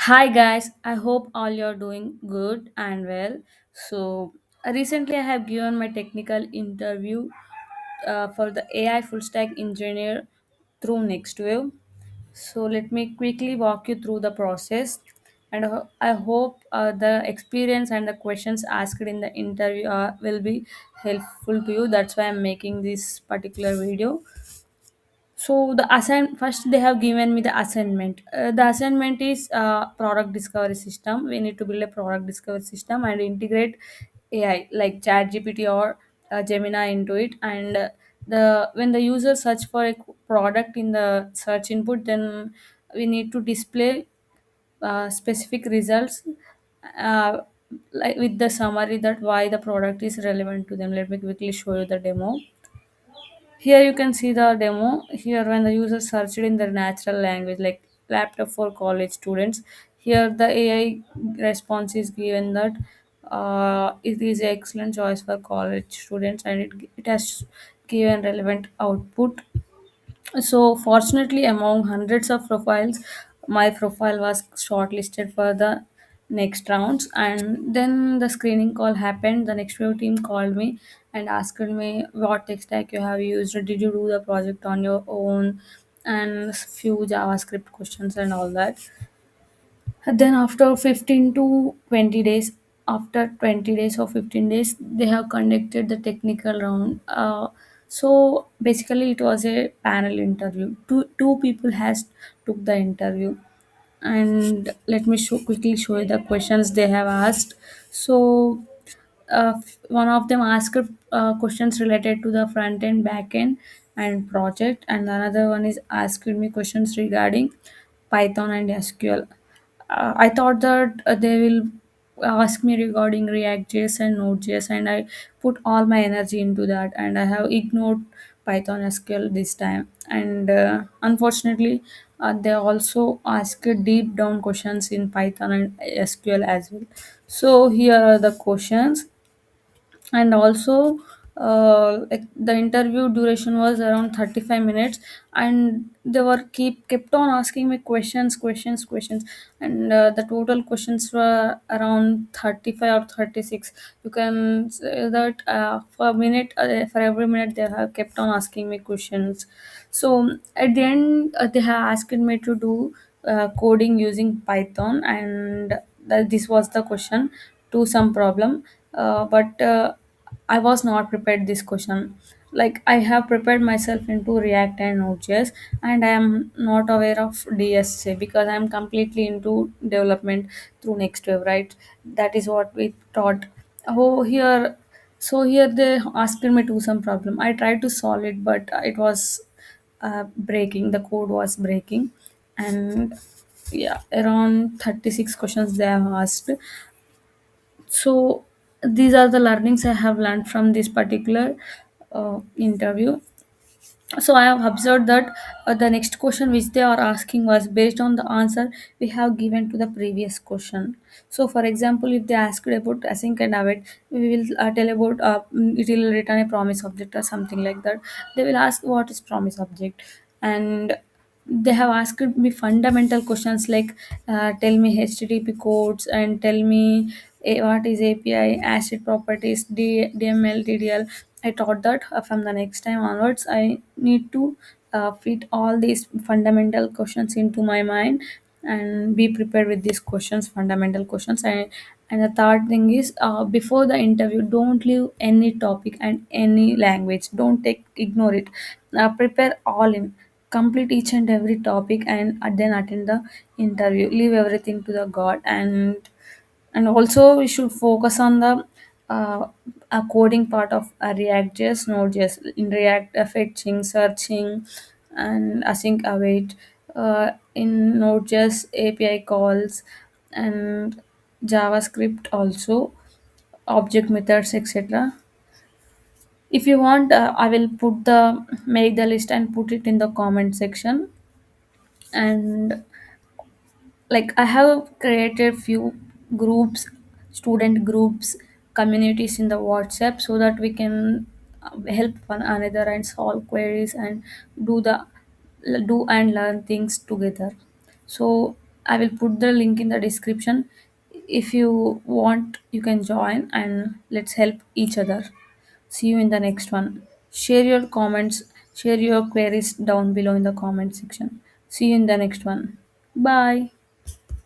Hi guys, I hope all you're doing good and well. So, recently I have given my technical interview for the AI full stack engineer through Nextwave. So, let me quickly walk you through the process, and I hope the experience and the questions asked in the interview will be helpful to you. That's why I'm making this particular video. So the assign first they have given me the assignment. The assignment is product discovery system. We need to build a product discovery system and integrate AI like ChatGPT or Gemini into it. And the when the user search for a product in the search input, then we need to display specific results. Uh, like with the summary that why the product is relevant to them. Let me quickly show you the demo. Here you can see the demo. Here when the user searched in the natural language like laptop for college students, here the AI response is given that it is an excellent choice for college students, and it has given relevant output. So, fortunately, among hundreds of profiles, my profile was shortlisted for the next rounds. And then the screening call happened. The next wave team called me and asked me what tech stack you have used. Did you do the project on your own? And few JavaScript questions and all that. Then after 15 to 20 days, after 20 days or 15 days, they have conducted the technical round. So basically, it was a panel interview. Two people has took the interview, and let me quickly show you the questions they have asked. So one of them asked questions related to the front end, back end, and project, and another one is asked me questions regarding Python and SQL. I thought that they will ask me regarding React.js and Node.js, and I put all my energy into that, and I have ignored Python SQL this time. And unfortunately, they also ask deep down questions in Python and SQL as well. So here are the questions. And also like the interview duration was around 35 minutes, and they were kept on asking me questions, and the total questions were around 35 or 36. You can say that for a minute, for every minute they have kept on asking me questions. So at the end, they have asked me to do coding using Python, and this was the question to some problem. But I was not prepared this question. Like I have prepared myself into React and Node.js, and I am not aware of DSA because I am completely into development through Nextwave, right? That is what we taught. Oh, here, so here they asked me to some problem. I tried to solve it, but it was breaking. The code was breaking, and yeah, around 36 questions they have asked. So these are the learnings I have learned from this particular interview. So I have observed that the next question which they are asking was based on the answer we have given to the previous question. So for example, if they asked about async and await, we will tell about it will return a promise object or something like that. They will ask what is promise object, and they have asked me fundamental questions like tell me HTTP codes, and tell me what is API, ACID properties, DML, DDL. I thought that from the next time onwards, I need to fit all these fundamental questions into my mind and be prepared with these questions, fundamental questions. And the third thing is, before the interview, don't leave any topic and any language. Don't ignore it. Prepare all in, complete each and every topic, and then attend the interview. Leave everything to the God. And also we should focus on the uh, coding part of React.js, Node.js. In React, fetching, searching, and async await. In Node.js, API calls, and JavaScript also, object methods, etc. If you want, I will make the list and put it in the comment section. And like I have created few groups, student groups, communities in the WhatsApp, so that we can help one another and solve queries and do the do and learn things together. So I will put the link in the description. If you want, you can join and let's help each other. See you in the next one. Share your comments, share your queries down below in the comment section. See you in the next one. Bye.